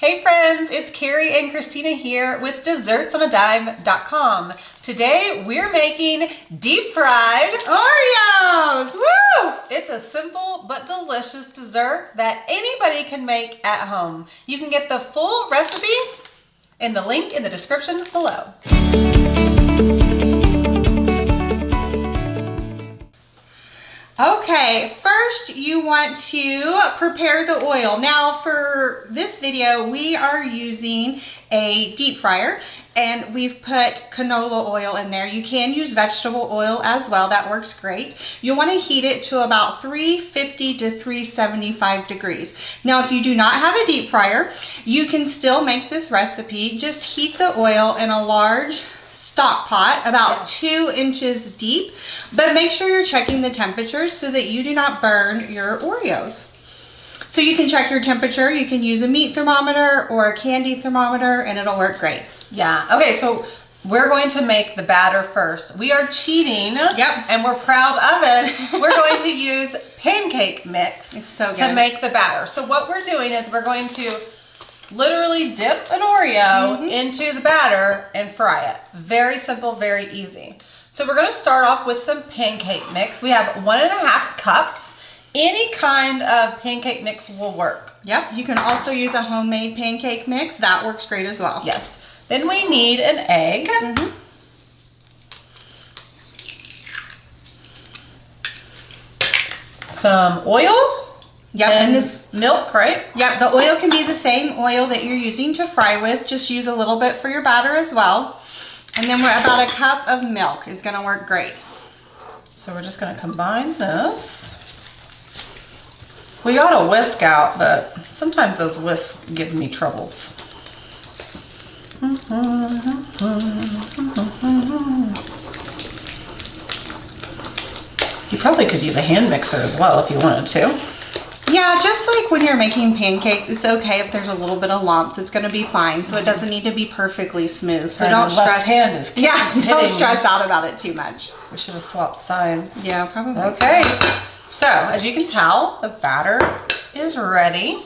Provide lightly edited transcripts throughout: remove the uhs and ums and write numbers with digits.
Hey friends, it's Carrie and Christina here with DessertsOnADime.com. Today we're making deep fried Oreos! Woo! It's a simple but delicious dessert that anybody can make at home. You can get the full recipe in the link in the description below. Okay, first you want to prepare the oil. Now for this video, we are using a deep fryer and we've put canola oil in there. You can use vegetable oil as well, that works great. You'll want to heat it to about 350 to 375 degrees. Now if you do not have a deep fryer, you can still make this recipe. Just heat the oil in a large stock pot about 2 inches deep, but make sure you're checking the temperature so that you do not burn your Oreos. So you can check your temperature. You can use a meat thermometer or a candy thermometer and it'll work great. Yeah, okay, so we're going to make the batter first. We are cheating, and we're proud of it. We're going to use pancake mix to make the batter. So what we're doing is we're going to literally dip an Oreo into the batter and fry it. Very simple, very easy. So we're gonna start off with some pancake mix. We have 1.5 cups. Any kind of pancake mix will work. Yep, you can also use a homemade pancake mix. That works great as well. Yes. Then we need an egg. Some oil. Yep, and this milk, right? Yep, the oil can be the same oil that you're using to fry with. Just use a little bit for your batter as well. And then we're about a cup of milk is gonna work great. So we're just gonna combine this. We got a whisk out, but sometimes those whisks give me troubles. You probably could use a hand mixer as well if you wanted to. Yeah, just like when you're making pancakes, it's okay if there's a little bit of lumps. It's going to be fine. So it doesn't need to be perfectly smooth. So don't stress. Don't stress out about it too much. We should have swapped sides. Yeah, probably. Okay. So as you can tell, the batter is ready.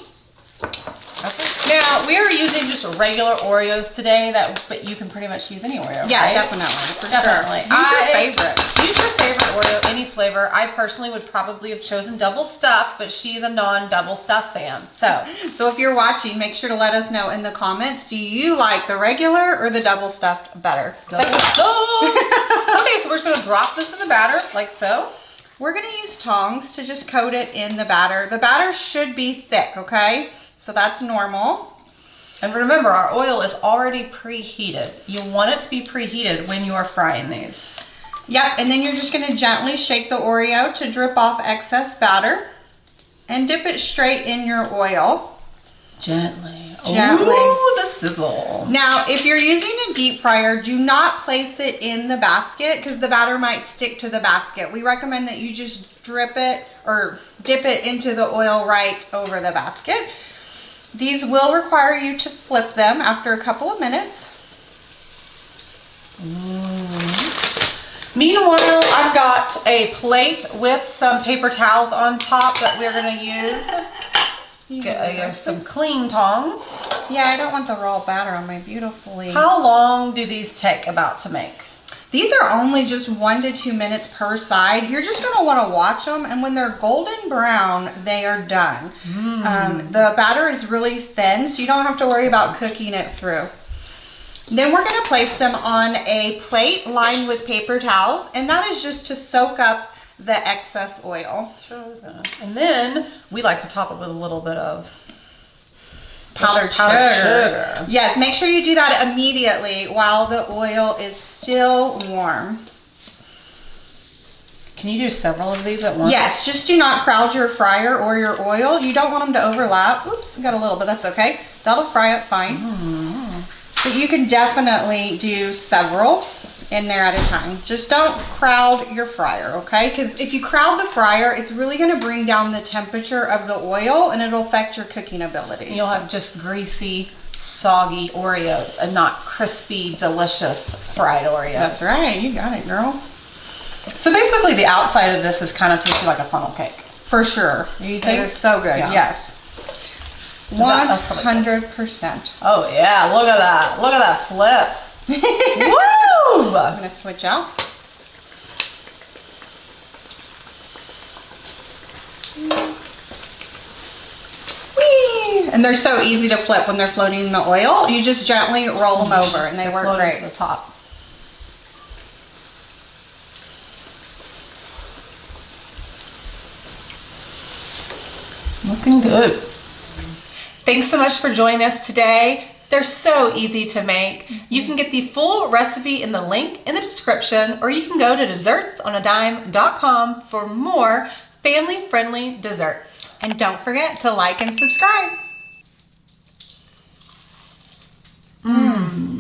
Okay. Now we are using just regular Oreos today, but you can pretty much use any Oreo. Yeah, right? definitely. For definitely. Sure. Use your favorite. Use your favorite Oreo, any flavor. I personally would probably have chosen double stuffed, but she's a non-double stuffed fan. So if you're watching, make sure to let us know in the comments. Do you like the regular or the double stuffed better? Double stuffed. Okay, so we're just gonna drop this in the batter like so. We're gonna use tongs to just coat it in the batter. The batter should be thick, okay? So that's normal. And remember, our oil is already preheated. You want it to be preheated when you are frying these. Yep, and then you're just gonna gently shake the Oreo to drip off excess batter and dip it straight in your oil. Gently. Gently. Ooh, the sizzle. Now, if you're using a deep fryer, do not place it in the basket because the batter might stick to the basket. We recommend that you just drip it or dip it into the oil right over the basket. These will require you to flip them after a couple of minutes. Meanwhile, I've got a plate with some paper towels on top that we're going to use. Get some clean tongs. Yeah, I don't want the raw batter on my beautifully. How long do these take about to make? These are only just 1 to 2 minutes per side. You're just gonna wanna watch them, and when they're golden brown, they are done. The batter is really thin, so you don't have to worry about cooking it through. Then we're gonna place them on a plate lined with paper towels, and that is just to soak up the excess oil. And then we like to top it with a little bit of powdered sugar. Yes, make sure you do that immediately while the oil is still warm. Can you do several of these at once? Yes, just do not crowd your fryer or your oil. You don't want them to overlap. Oops, got a little bit, that's okay. That'll fry up fine. But you can definitely do several in there at a time. Just don't crowd your fryer, okay? Because if you crowd the fryer, it's really gonna bring down the temperature of the oil and it'll affect your cooking ability. You'll have just greasy, soggy Oreos and not crispy, delicious fried Oreos. That's right, you got it, girl. So basically the outside of this is kind of tasting like a funnel cake. For sure. Do you think? It is so good, Yeah. yes. 100%. Oh yeah, look at that. Look at that flip. Woo! I'm gonna switch out. Whee! And they're so easy to flip when they're floating in the oil. You just gently roll them over and they work great. To the top. Looking good. Thanks so much for joining us today. They're so easy to make. You can get the full recipe in the link in the description, or you can go to dessertsonadime.com for more family-friendly desserts. And don't forget to like and subscribe. Mmm.